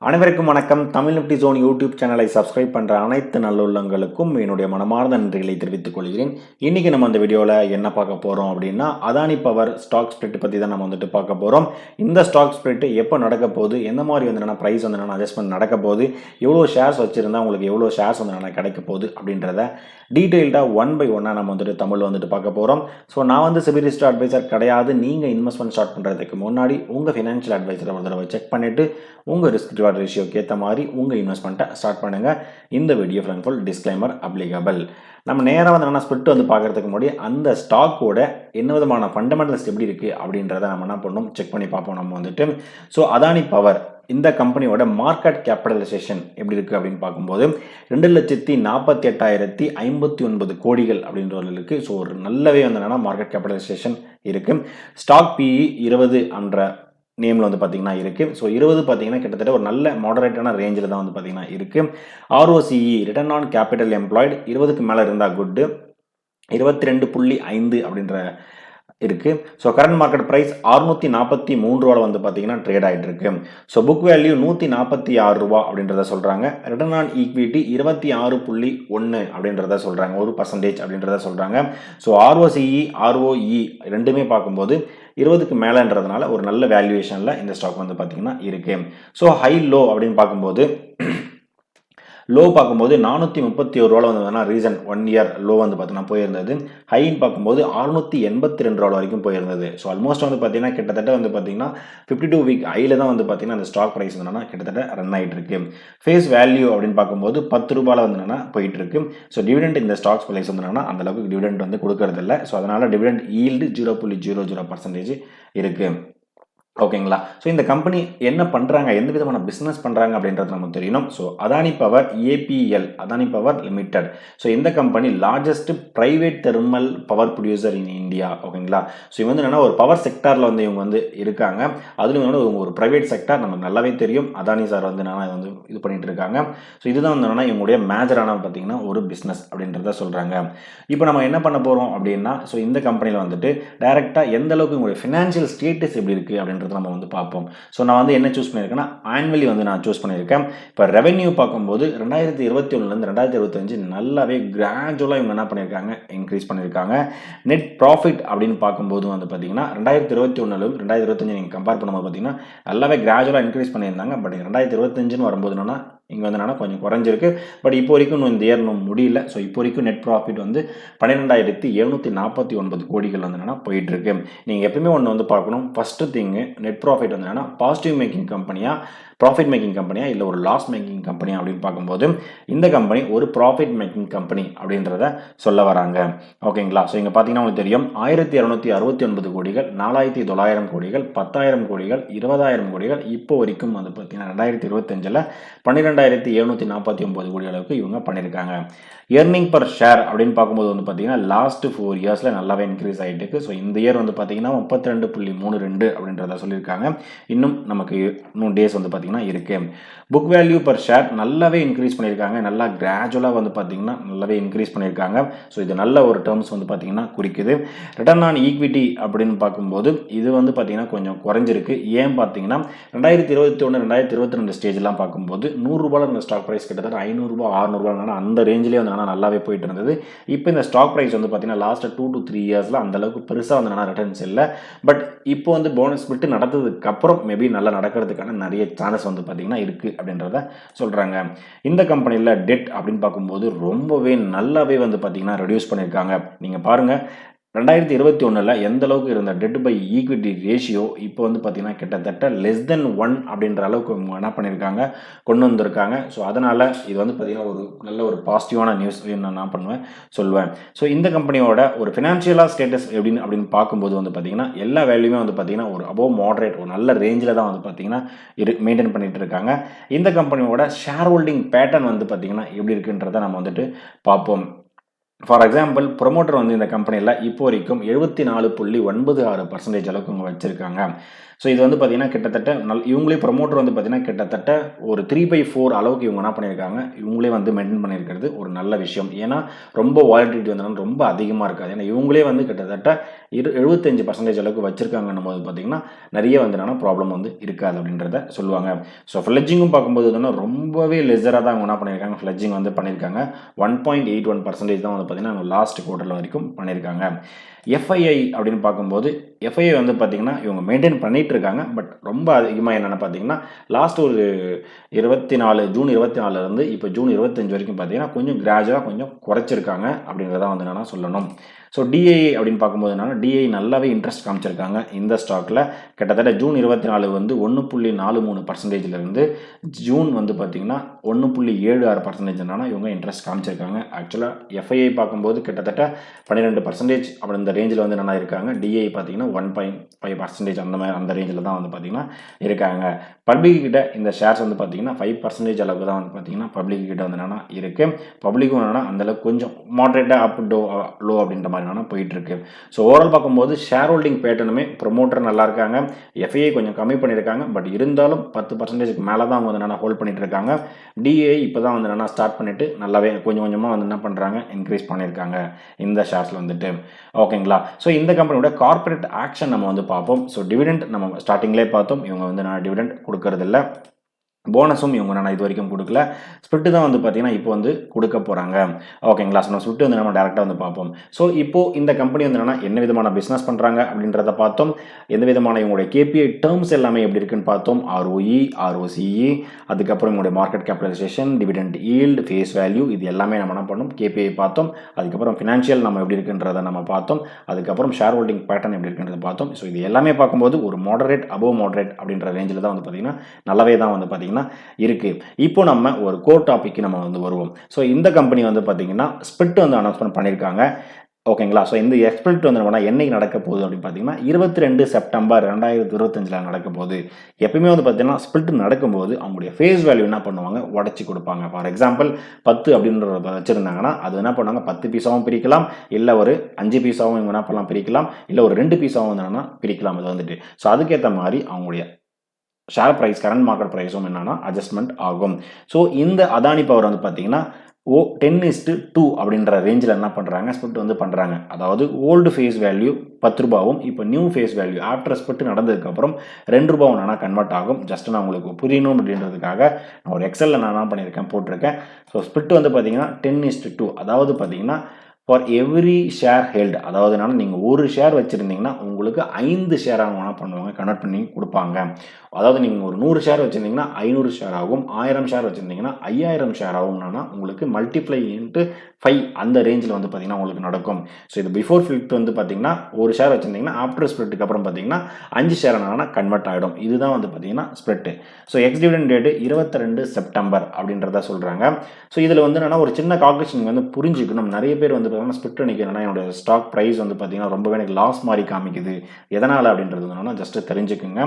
அனைவருக்கும் வணக்கம். Tamil Nifty zone YouTube சேனலை சப்ஸ்கிரைப் பண்ணுற அனைத்து நல்லுள்ளங்களுக்கும் என்னுடைய மனமார்ந்த நன்றிகளை தெரிவித்துக் கொள்கிறேன். இன்றைக்கி நம்ம அந்த வீடியோவில் என்ன பார்க்க போகிறோம் அப்படின்னா, அதானி பவர் ஸ்டாக் ஸ்பிளிட் பற்றி தான் நம்ம வந்துட்டு பார்க்க போகிறோம். இந்த ஸ்டாக் ஸ்பிளிட் எப்போ நடக்க போகுது, எந்த மாதிரி வந்து என்னென்னா ப்ரைஸ் வந்து என்னென்னா அட்ஜஸ்ட்மெண்ட் நடக்க போகுது, எவ்வளோ ஷேர்ஸ் வச்சுருந்தா உங்களுக்கு எவ்வளோ ஷேர்ஸ் வந்து என்னென்னா கிடைக்க போகுது அப்படின்றத டீட்டெயில்டாக ஒன் பை ஒன்னாக நம்ம வந்துட்டு தமிழ் வந்துட்டு பார்க்க போகிறோம். ஸோ நான் வந்து சிபி ரிஜிஸ்டர்ட் அட்வைசர் கிடையாது. நீங்கள் இன்வெஸ்ட்மெண்ட் ஸ்டார்ட் பண்ணுறதுக்கு முன்னாடி உங்கள் ஃபினான்ஷியல் அட்வைசரை ஒரு தடவை செக் பண்ணிவிட்டு உங்கள் ரிஸ்க் ரிவார்ட் ரேஷியோக்கு ஏற்ற மாதிரி உங்கள் இன்வெஸ்ட்மெண்ட்டை ஸ்டார்ட் பண்ணுங்கள். இந்த video full and full disclaimer applicable. நம்ம நேராக வந்து என்ன ஸ்பிளிட் வந்து பார்க்குறதுக்கு முன்னாடி அந்த ஸ்டாக்கோட என்ன விதமான ஃபண்டமெண்டல்ஸ் எப்படி இருக்குது அப்படின்றத நம்ம என்ன பண்ணணும் செக் பண்ணி பார்ப்போம் நம்ம வந்துட்டு. ஸோ அதானி பவர் இந்த கம்பெனியோட மார்க்கெட் கேபிட்டலைசேஷன் எப்படி இருக்குது அப்படின்னு பார்க்கும்போது 2,48,059 கோடிகள் அப்படின்ற ஒரு இருக்குது. ஸோ ஒரு நல்லவே வந்து என்னென்னா மார்க்கெட் கேபிட்டலைசேஷன் இருக்குது. ஸ்டாக் பிஇ 20 என்ற நேமில் வந்து பார்த்தீங்கன்னா இருக்குது. ஸோ 20 பார்த்தீங்கன்னா கிட்டத்தட்ட ஒரு நல்ல மாடரேட்டான ரேஞ்சில் தான் வந்து பார்த்தீங்கன்னா இருக்குது. ROCE return on capital employed 20க்கு மேலே இருந்தால் குட்டு, 22.5 அப்படின்ற இருக்குது. ஸோ கரண்ட் மார்க்கெட் ப்ரைஸ் 643 ரூபாவில் வந்து பார்த்தீங்கன்னா ட்ரேட் ஆகிட்டு இருக்கு. ஸோ புக் வேல்யூ 146 ரூபா அப்படின்றத சொல்கிறாங்க. ரிட்டர்ன் ஆன் ஈக்விட்டி 26.1 அப்படின்றத சொல்கிறாங்க, 1% அப்படின்றத சொல்கிறாங்க. ஸோ ROCE ROE ரெண்டுமே பார்க்கும்போது 20க்கு மேலேன்றதுனால ஒரு நல்ல வேல்யூவேஷனில் இந்த ஸ்டாக் வந்து பார்த்தீங்கன்னா இருக்குது. ஸோ ஹை லோ அப்படின்னு பார்க்கும்போது லோ பார்க்கும்போது 431 ரூபாவில் வந்து ரீசன் 1 இயர் லோ வந்து பார்த்தீங்கன்னா போயிருந்தது. ஹைன்னு பார்க்கும்போது 682 ரூபா வரைக்கும் போயிருந்தது. ஸோ ஆல்மோஸ்ட் வந்து பார்த்தீங்கன்னா கிட்டத்தட்ட வந்து பார்த்தீங்கன்னா 52 வீக் ஹையில் தான் வந்து பார்த்தீங்கன்னா அந்த ஸ்டாக் ப்ரைஸ் என்னன்னா கிட்டத்தட்ட ரன் ஆகிட்டு இருக்கு. ஃபேஸ் வேல்யூ அப்படின்னு பார்க்கும்போது 10 ரூபாயில் வந்து என்னன்னா போயிட்டு இருக்கு. ஸோ டிவிடெண்ட் இந்த ஸ்டாக்ஸ் ப்ரைஸ் வந்து என்னன்னா அந்த அளவுக்கு டிவிடெண்ட் வந்து கொடுக்கறது இல்லை. ஸோ அதனால டிவிடெண்ட் ஈல்டு 0.00% இருக்கு. ஓகேங்களா. ஸோ இந்த கம்பெனி என்ன பண்ணுறாங்க, எந்த விதமான பிஸ்னஸ் பண்ணுறாங்க அப்படின்றது நமக்கு தெரியணும். So Adani power APL, Adani power limited. So இந்த company largest private thermal power producer in India. ஓகேங்களா. ஸோ இவங்க வந்து என்னென்னா ஒரு பவர் செக்டாரில் வந்து இவங்க வந்து இருக்காங்க. அதுலேயும் வந்து இவங்க ஒரு ப்ரைவேட் செக்டார் நமக்கு நல்லாவே தெரியும். அதானி சார் வந்து என்னென்னா வந்து இது பண்ணிட்டு இருக்காங்க. ஸோ இதுதான் வந்து என்னென்னா இவங்களுடைய மேஜரான பார்த்தீங்கன்னா ஒரு பிஸ்னஸ் அப்படின்றத சொல்கிறாங்க. இப்போ நம்ம என்ன பண்ண போகிறோம் அப்படின்னா, ஸோ இந்த கம்பெனியில் வந்துட்டு டைரெக்டாக எந்த அளவுக்கு உங்களுடைய ஃபினான்ஷியல் ஸ்டேட்டஸ் எப்படி இருக்குது அப்படின்றது நம்ம வந்து பார்ப்போம். ஸோ நான் வந்து என்ன சூஸ் பண்ணியிருக்கேன்னா ஆனுவலி வந்து நான் சூஸ் பண்ணியிருக்கேன். இப்போ ரெவென்யூ பார்க்கும்போது 2021லேருந்து 2025 நல்லாவே கிராஜுவலாக இவங்க என்ன பண்ணியிருக்காங்க, இன்க்ரீஸ் பண்ணியிருக்காங்க. நெட் ப்ராஃபிட் அப்படின்னு பார்க்கும்போது வந்து பார்த்தீங்கன்னா 2021 2025 நீங்கள் கம்பேர் பண்ணும்போது பார்த்தீங்கன்னா நல்லாவே கிராஜுவலாக இன்க்ரீஸ் பண்ணியிருந்தாங்க. பட் 2025 வரும்போது என்னன்னா இங்கே வந்து என்னன்னா கொஞ்சம் குறைஞ்சிருக்கு. பட் இப்போ வரைக்கும் இந்த இயர் இன்னும் முடியல. ஸோ இப்போ வரைக்கும் நெட் ப்ராஃபிட் வந்து 12,749 கோடிகள் வந்து என்னன்னா போயிட்டு இருக்கு. நீங்கள் எப்பவுமே ஒன்று வந்து பார்க்கணும். ஃபர்ஸ்ட் திங்கு நெட் ப்ராஃபிட் வந்து என்னன்னா பாசிட்டிவ் மேக்கிங் கம்பெனியா, ப்ராஃபிட் மேக்கிங் கம்பெனியா, இல்லை ஒரு லாஸ் மேக்கிங் கம்பெனியா அப்படின்னு பார்க்கும்போது இந்த கம்பெனி ஒரு ப்ராஃபிட் மேக்கிங் கம்பெனி அப்படின்றத சொல்ல வராங்க. ஓகேங்களா. ஸோ இங்கே பார்த்தீங்கன்னா உங்களுக்கு தெரியும் 1,269 கோடிகள், 4,900 கோடிகள், 10,000 கோடிகள், 20,000 கோடிகள், இப்போ வரைக்கும் வந்து பார்த்தீங்கன்னா 2025 12,749 கோடி அளவுக்கு இவங்க பண்ணியிருக்காங்க. எர்னிங் பர் ஷேர் அப்படின்னு பார்க்கும்போது வந்து பார்த்தீங்கன்னா லாஸ்ட் 4 இயர்ஸில் நல்லாவே இன்க்ரீஸ் ஆகிட்டு இருக்கு. ஸோ இந்த இயர் வந்து பார்த்தீங்கன்னா 32.32 அப்படின்றத சொல்லியிருக்காங்க. இன்னும் நமக்கு இன்னும் டேஸ் வந்து பார்த்தீங்கன்னா இருக்கு. புக் வேல்யூ பர் ஷேர் நல்லாவே இன்க்ரீஸ் பண்ணியிருக்காங்க. நல்லா கிராஜுவலாக வந்து பார்த்தீங்கன்னா நல்லாவே இன்க்ரீஸ் பண்ணியிருக்காங்க. ஸோ இது நல்ல ஒரு டேர்ம்ஸ் வந்து பார்த்தீங்கன்னா குறிக்குது. ரிட்டர்ன் ஆன் ஈக்விட்டி அப்படின்னு பார்க்கும்போது இது வந்து பார்த்தீங்கன்னா கொஞ்சம் குறைஞ்சிருக்கு. ஏன் பார்த்தீங்கன்னா 2021 2022 ஸ்டேஜ்லாம் பார்க்கும்போது 100 ரூபாயில் இந்த ஸ்டாக் ப்ரைஸ் கிட்டத்தட்ட 500 ரூபா 600 ரூபா அந்த ரேஞ்சிலே வந்து நல்லாவே போயிட்டு இருந்தது. இப்போ இந்த ஸ்டாக் ப்ரைஸ் வந்து பார்த்தீங்கன்னா லாஸ்ட் 2 to 3 இயர்ஸில் அந்த அளவுக்கு பெருசாக வந்து ரிட்டர்ன்ஸ் இல்லை. பட் இப்போ வந்து போனஸ் ஸ்பிளிட் நடந்ததுக்கு அப்புறம் மேபி நல்லா நடக்கிறதுக்கான நிறைய சான்ஸ் வந்து பார்த்தீங்கன்னா இருக்குது அப்படின்றத சொல்கிறாங்க. இந்த கம்பெனியில் டெட் அப்படின்னு பார்க்கும்போது ரொம்பவே நல்லாவே வந்து பார்த்தீங்கன்னா ரெடியூஸ் பண்ணியிருக்காங்க. நீங்கள் பாருங்கள் 2021 எந்த அளவுக்கு இருந்த டெட் பை ஈக்விட்டி ரேஷியோ இப்போ வந்து பார்த்தீங்கன்னா கிட்டத்தட்ட லெஸ் தென் 1 அப்படின்ற அளவுக்கு என்ன பண்ணியிருக்காங்க, கொண்டு வந்திருக்காங்க. ஸோ அதனால் இது வந்து பார்த்தீங்கன்னா ஒரு நல்ல ஒரு பாசிட்டிவான நியூஸ் நான் பண்ணுவேன் சொல்லுவேன். ஸோ இந்த கம்பெனியோட ஒரு ஃபினான்ஷியலாக ஸ்டேட்டஸ் அப்படின்னு பார்க்கும்போது வந்து பார்த்தீங்கன்னா எல்லா வேல்யூமே வந்து பார்த்தீங்கன்னா ஒரு அபோவ் மாடரேட் ஒரு நல்ல ரேஞ்சில் தான் வந்து பார்த்தீங்கன்னா மெயின்டைன் பண்ணிட்டு இருக்காங்க. இந்த கம்பெனியோட ஷேர் ஹோல்டிங் பேட்டர்ன் வந்து பார்த்தீங்கன்னா எப்படி இருக்குன்றதை நம்ம வந்துட்டு பார்ப்போம். ஃபார் எக்ஸாம்பிள் ப்ரொமோட்டர் வந்து இந்த கம்பெனியில் இப்போ வரைக்கும் 74.96% அளவுக்கு அவங்க வச்சுருக்காங்க. ஸோ இது வந்து பார்த்தீங்கன்னா கிட்டத்தட்ட இவங்களே ப்ரொமோட்டர் வந்து பார்த்தீங்கன்னா கிட்டத்தட்ட ஒரு 3/4 அளவுக்கு இவங்க என்ன பண்ணியிருக்காங்க, இவங்களே வந்து மெயின்டைன் பண்ணியிருக்கிறது ஒரு நல்ல விஷயம். ஏன்னா ரொம்ப வாலட்டிலிட்டி வந்தாலும் ரொம்ப அதிகமாக இருக்காது. ஏன்னா இவங்களே வந்து கிட்டத்தட்ட 75% அளவுக்கு வச்சுருக்காங்கன்னும் போது பார்த்தீங்கன்னா நிறைய வந்து என்னன்னா ப்ராப்ளம் வந்து இருக்காது அப்படின்றத சொல்லுவாங்க. ஸோ ஃப்ளெட்ஜிங்கும் பார்க்கும்போது வந்து ரொம்பவே லெஸராக தான் அவங்க என்ன பண்ணியிருக்காங்க, ஃப்ளெட்ஜிங் வந்து பண்ணியிருக்காங்க. 1.81% தான் வந்து பார்த்தீங்கன்னா லாஸ்ட் குவார்ட்டரில் வரைக்கும் பண்ணியிருக்காங்க. எஃப்ஐஐ அப்படின்னு பார்க்கும்போது எஃப்ஐஐ வந்து பார்த்தீங்கன்னா இவங்க மெயின்டைன் பண்ணிட்டு இருக்காங்க. பட் ரொம்ப அதிகமாக என்னென்னு பார்த்தீங்கன்னா லாஸ்ட் ஒரு 24 ஜூன் 24லேருந்து இப்போ ஜூன் 25 வரைக்கும் பார்த்தீங்கன்னா கொஞ்சம் கிராஜுவலாக கொஞ்சம் குறைச்சிருக்காங்க அப்படின்றத வந்து என்னென்னா சொல்லணும். ஸோ டிஐ அப்படின்னு பார்க்கும்போது என்னன்னா டிஐ நல்லாவே இன்ட்ரெஸ்ட் காமிச்சிருக்காங்க இந்த ஸ்டாக்கில். கிட்டத்தட்ட ஜூன் 24 வந்து 1.43%லேருந்து ஜூன் வந்து பார்த்தீங்கன்னா 1.76% என்னன்னா இவங்க இன்ட்ரெஸ்ட் காமிச்சிருக்காங்க. ஆக்சுவலாக எஃப்ஐஐ பார்க்கும்போது கிட்டத்தட்ட 12% அப்படி இந்த ரேஞ்சில் வந்து என்னென்னா இருக்காங்க. டிஐ பார்த்தீங்கன்னா 1.5% அந்த மாதிரி அந்த ரேஞ்சில் தான் வந்து பார்த்தீங்கன்னா இருக்காங்க. பப்ளிக் கிட்ட இந்த ஷேர்ஸ் வந்து பார்த்தீங்கன்னா 5% அளவுக்கு தான் வந்து பார்த்தீங்கன்னா பப்ளிக் கிட்ட வந்து என்னென்னா இருக்குது. பப்ளிக்கும் என்னென்னா அந்தளவுக்கு கொஞ்சம் மாட்ரேட்டாக அப் லோ அப்படின்ற மாதிரி என்னென்னா போயிட்டுருக்கு. ஸோ ஓவரால் பார்க்கும்போது ஷேர் ஹோல்டிங் பேட்டர்னுமே ப்ரொமோட்டர் நல்லா இருக்காங்க. எஃப்ஐஐ கொஞ்சம் கம்மி பண்ணியிருக்காங்க. பட் இருந்தாலும் 10%க்கு மேலே தான் அவங்க வந்து என்னென்னா ஹோல்ட் பண்ணிட்டு இருக்காங்க. டிஏ இப்போ தான் வந்து என்னென்னா ஸ்டார்ட் பண்ணிவிட்டு நல்லாவே கொஞ்சம் கொஞ்சமாக வந்து என்ன பண்ணுறாங்க, இன்க்ரீஸ் பண்ணியிருக்காங்க இந்த ஷேர்ஸில் வந்துட்டு. ஓகேங்களா. ஸோ இந்த கம்பெனியோட கார்ப்பரேட் ஆக்ஷன் நம்ம வந்து பார்ப்போம். ஸோ டிவிடெண்ட் நம்ம ஸ்டார்டிங்லேயே பார்த்தோம். இவங்க வந்து நான் டிவிடெண்ட் கொடுக்கறதில்ல. போனஸும் இவங்க நான் இது வரைக்கும் கொடுக்கல. ஸ்பிரிட்டு தான் வந்து பார்த்தீங்கன்னா இப்போ வந்து கொடுக்க போகிறாங்க. ஓகேங்களா. ஸோ நம்ம ஸ்பிரிட்டு வந்து நம்ம டேரெக்டாக வந்து பார்ப்போம். ஸோ இப்போது இந்த கம்பெனி வந்து என்னென்னா என்ன விதமான பிஸ்னஸ் பண்ணுறாங்க அப்படின்றத பார்த்தோம். எந்த விதமான இவங்களுடைய கேபிஐ டேர்ம்ஸ் எல்லாமே எப்படி இருக்குன்னு பார்த்தோம். ROE, ROCE, அதுக்கப்புறம் இவங்களுடைய market capitalisation, dividend yield, face value, இது எல்லாமே நம்ம என்ன பண்ணோம், கேபிஐ பார்த்தோம். அதுக்கப்புறம் ஃபினான்ஷியல் நம்ம எப்படி இருக்குன்றதை நம்ம பார்த்தோம். அதுக்கப்புறம் ஷேர் ஹோல்டிங் பேட்டர்ன் எப்படி இருக்குன்றதை பார்த்தோம். ஸோ இது எல்லாமே பார்க்கும்போது ஒரு மாடரேட் அபோவ் மாடரேட் அப்படின்ற ரேஞ்சில் தான் வந்து பார்த்தீங்கன்னா நல்லாவே தான் வந்து பார்த்தீங்கன்னா இருக்கு. இப்போ நம்ம ஒரு கோர் டாபிக் நம்ம வந்து வருவோம். ஸோ இந்த கம்பெனி வந்து பார்த்தீங்கன்னா ஸ்பிரிட் வந்து அனௌன்ஸ்மெண்ட் பண்ணியிருக்காங்க. ஓகேங்களா. ஸோ இந்த ஸ்பிரிட் வந்து என்னைக்கு நடக்க போகுது அப்படின்னு பார்த்தீங்கன்னா 22 செப்டம்பர் 2025 நடக்க போகுது. எப்பயுமே வந்து பார்த்தீங்கன்னா ஸ்பிரிட் நடக்கும்போது அவங்களுடைய ஃபேஸ் வேல்யூ என்ன பண்ணுவாங்க, உடச்சி கொடுப்பாங்க. ஃபார் எக்ஸாம்பிள் 10 அப்படின்றத வச்சுருந்தாங்கன்னா அது என்ன பண்ணுவாங்க, 10 பீஸாவும் பிரிக்கலாம், இல்லை ஒரு 5 பீஸாவும் இவங்க என்ன பண்ணலாம் பிரிக்கலாம், இல்லை ஒரு 2 பீஸாவும் வந்து பிரிக்கலாம். அது வந்துட்டு ஸோ அதுக்கேற்ற மாதிரி அவங்களுடைய ஷேர் ப்ரைஸ் கரண்ட் மார்க்கெட் ப்ரைஸும் என்னன்னா அட்ஜஸ்ட்மெண்ட் ஆகும். ஸோ இந்த அதானி பவர் வந்து பார்த்தீங்கன்னா 10:2 அப்படின்ற ரேஞ்சில் என்ன பண்ணுறாங்க, ஸ்பிரிட் வந்து பண்ணுறாங்க. அதாவது ஓல்டு ஃபேஸ் வேல்யூ 10 ரூபாவும் இப்போ new face value after split நடந்ததுக்கப்புறம் 2 ரூபாவும் என்னன்னா கன்வெர்ட் ஆகும். ஜஸ்ட் நான் உங்களுக்கு புரியணும் அப்படின்றதுக்காக நான் ஒரு எக்ஸலில் நான் என்ன பண்ணியிருக்கேன் போட்டிருக்கேன். ஸோ ஸ்பிரிட் வந்து பார்த்தீங்கன்னா 10:2 அதாவது பார்த்தீங்கன்னா ஃபார் எவ்ரி ஷேர் ஹெல்டு, அதாவது என்னன்னா நீங்கள் ஒரு ஷேர் வச்சுருந்தீங்கன்னா உங்களுக்கு 5 ஷேராக என்ன பண்ணுவாங்க, கன்வெர்ட் பண்ணி கொடுப்பாங்க. அதாவது நீங்கள் ஒரு 100 ஷேர் வச்சுருந்தீங்கன்னா 500 ஷேர் ஆகும். 1000 ஷேர் வச்சுருந்தீங்கன்னா 5000 ஷேர் ஆகும்னா உங்களுக்கு மல்டிப்ளை இன்ட்டு 5 அந்த ரேஞ்சில் வந்து பார்த்தீங்கன்னா உங்களுக்கு நடக்கும். ஸோ இது பிஃபோர் ஸ்பிரிட் வந்து பார்த்தீங்கன்னா ஒரு ஷேர் வச்சுருந்தீங்கன்னா ஆஃப்டர் ஸ்பிரிட்டுக்கு அப்புறம் பார்த்தீங்கன்னா 5 ஷேர் என்னன்னா கன்வெர்ட் ஆகிடும். இதுதான் வந்து பார்த்தீங்கன்னா spirit. So X dividend date 22 September அப்படின்றத சொல்கிறாங்க. ஸோ இதில் வந்து என்னன்னா ஒரு சின்ன கால்குலேஷன் வந்து புரிஞ்சுக்கணும். நிறைய பேர் வந்து பார்த்தீங்கன்னா ஸ்பிரிட் அன்றைக்கி என்னன்னா என்னோட ஸ்டாக் ப்ரைஸ் வந்து பார்த்தீங்கன்னா ரொம்பவே எனக்கு லாஸ் மாதிரி காமிக்குது, எதனால் அப்படின்றது என்னன்னா ஜஸ்ட்டு தெரிஞ்சுக்குங்க.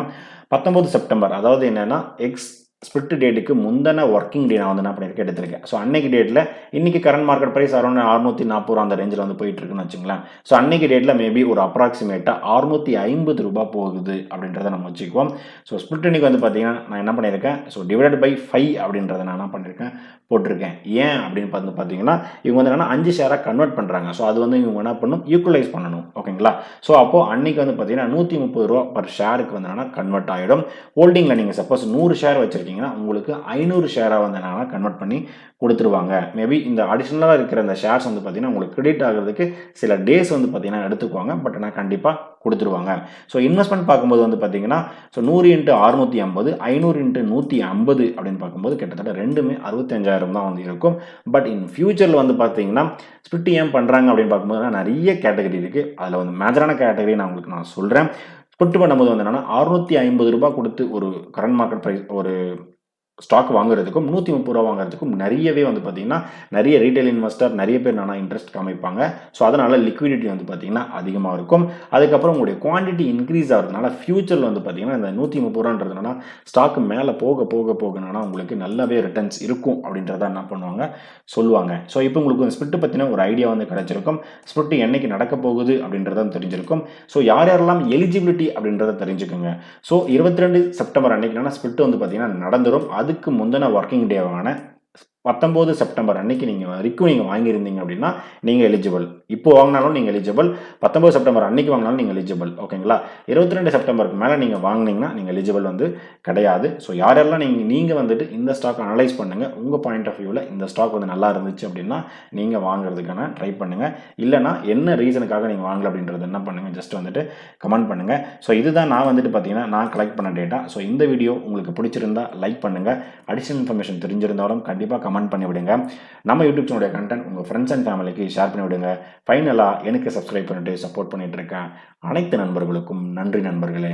19 செப்டம்பர் அதாவது என்னென்னா எக்ஸ் ஸ்பிரிட் டேட்டுக்கு முந்தின ஒர்க்கிங் டே நான் வந்து என்ன பண்ணியிருக்கேன் எடுத்திருக்கேன். ஸோ அன்னைக்கு டேட்டில் இன்றைக்கி கரண்ட் மார்க்கெட் ப்ரைஸ் அரௌண்ட் 640 அந்த ரேஞ்சில் வந்து போயிட்டுருக்குன்னு வச்சுங்களேன். ஸோ அன்னைக்கு டேட்டில் மேபி ஒரு அப்ராக்சிமேட்டாக 650 ரூபா போகுது அப்படின்றத நம்ம வச்சுக்குவோம். ஸோ ஸ்பிரிட் இன்னைக்கு வந்து பார்த்தீங்கன்னா நான் என்ன பண்ணியிருக்கேன், ஸோ டிவைடட் பை 5 அப்படின்றத நான் என்ன பண்ணியிருக்கேன் போட்டிருக்கேன். ஏன் அப்படின்னு பார்த்தீங்கன்னா இவங்க வந்து என்னன்னா 5 ஷேராக கன்வெர்ட் பண்ணுறாங்க. ஸோ அது வந்து இவங்க என்ன பண்ணணும், ஈக்குவலைஸ் பண்ணணும். ஓகேங்களா. ஸோ அப்போது அன்னைக்கு வந்து பார்த்தீங்கன்னா 130 ரூபா பர் ஷேருக்கு வந்து என்னன்னா கன்வெர்ட் ஆகிடும். ஹோல்டிங்கில் நீங்கள் சப்போஸ் 100 ஷேர் வச்சிருக்கீங்கன்னா உங்களுக்கு 500 ஷேராக வந்து என்னன்னா கன்வெர்ட் பண்ணி கொடுத்துருவாங்க. மேபி இந்த அடிஷ்னலாக இருக்கிற இந்த ஷேர்ஸ் வந்து பார்த்தீங்கன்னா உங்களுக்கு கிரெடிட் ஆகிறதுக்கு சில டேஸ் வந்து பார்த்தீங்கன்னா எடுத்துக்குவாங்க. பட் ஆனால் கண்டிப்பாக கொடுத்துருவாங்க. ஸோ இன்வெஸ்ட்மெண்ட் பார்க்கும்போது வந்து பார்த்தீங்கன்னா ஸோ 100 × 650, 500 × 150 அப்படின்னு பார்க்கும்போது கிட்டத்தட்ட ரெண்டுமே 65,000 தான் வந்து இருக்கும். பட் இன் ஃபியூச்சரில் வந்து பார்த்தீங்கன்னா ஸ்பிரிட் ஏன் பண்ணுறாங்க அப்படின்னு பார்க்கும்போது நிறைய கேட்டகரி இருக்குது. அதில் வந்து மேஜரான கேட்டகரி நான் உங்களுக்கு சொல்கிறேன். ஸ்பிரிட் பண்ணும்போது வந்து என்னன்னா 650 ரூபாய் கொடுத்து ஒரு கரண்ட் மார்க்கெட் ப்ரைஸ் ஒரு ஸ்டாக் வாங்குறதுக்கும் 130 ரூபா வாங்குறதுக்கும் நிறையவே வந்து பார்த்தீங்கன்னா நிறைய ரீட்டைல் இன்வெஸ்டர் நிறைய பேர் நானா இன்ட்ரெஸ்ட் காமிப்பாங்க. ஸோ அதனால லிக்விடிட்டி வந்து பார்த்தீங்கன்னா அதிகமாக இருக்கும். அதுக்கப்புறம் உங்களுடைய குவான்டிட்டி இன்க்ரீஸ் ஆகிறதுனால ஃபியூச்சரில் வந்து பார்த்தீங்கன்னா இந்த 130 ரூபான்றதுனால ஸ்டாக் மேலே போக போக போகணும்னா உங்களுக்கு நல்லாவே ரிட்டர்ன்ஸ் இருக்கும் அப்படின்றத என்ன பண்ணுவாங்க சொல்லுவாங்க. ஸோ இப்போ உங்களுக்கு இந்த ஸ்பிரிட் பற்றின ஒரு ஐடியா வந்து கிடைச்சிருக்கும். ஸ்பிரிட் என்னைக்கு நடக்க போகுது அப்படின்றத தெரிஞ்சிருக்கும். ஸோ யார் யாரெல்லாம் எலிஜிபிலிட்டி அப்படின்றத தெரிஞ்சுக்கோங்க. ஸோ 22 செப்டம்பர் அன்னைக்கு ஸ்பிரிட் வந்து பார்த்தீங்கன்னா நடந்துரும். அதுக்கு முந்தின ஒர்க்கிங் டேவான 19 செப்டம்பர் அன்னைக்கு வரைக்கும் நீங்கள் வாங்கியிருந்தீங்க அப்படின்னா நீங்கள் எலிஜிபிள். இப்போ வாங்கினாலும் நீங்கள் எலிஜிபிள். 19 செப்டம்பர் அன்னைக்கு வாங்கினாலும் நீங்கள் எலிஜிபிள். ஓகேங்களா? 22 செப்டம்பருக்கு மேலே நீங்கள் வாங்கினீங்கன்னா நீங்கள் எலிஜிபிள் வந்து கிடையாது. ஸோ யாரெல்லாம் நீங்கள் வந்துட்டு இந்த ஸ்டாக் அனலைஸ் பண்ணுங்கள். உங்கள் பாயிண்ட் ஆஃப் வியூவில் இந்த ஸ்டாக் வந்து நல்லா இருந்துச்சு அப்படின்னா நீங்கள் வாங்குறதுக்கான ட்ரை பண்ணுங்கள். இல்லைனா என்ன ரீசனுக்காக நீங்கள் வாங்கல அப்படின்றது என்ன பண்ணுங்கள் ஜஸ்ட் வந்துட்டு கமெண்ட் பண்ணுங்கள். ஸோ இதுதான் நான் வந்துட்டு பார்த்தீங்கன்னா நான் கலெக்ட் பண்ண டேட்டா. ஸோ இந்த வீடியோ உங்களுக்கு பிடிச்சிருந்தா லைக் பண்ணுங்கள். அடிஷனல் இன்ஃபர்மேஷன் தெரிஞ்சிருந்தாலும் கண்டிப்பாக கமெண்ட் பண்ணி விடுங்க. நம்ம யூடியூப் சேனலுடைய கண்டென்ட் உங்கள் ஃப்ரெண்ட்ஸ் அண்ட் ஃபேமிலிக்கு ஷேர் பண்ணி விடுங்க. ஃபைனலாக எனக்கு சப்ஸ்கிரைப் பண்ணிட்டு சப்போர்ட் பண்ணிட்டு இருக்கேன் அனைத்து நண்பர்களுக்கும் நன்றி நண்பர்களே.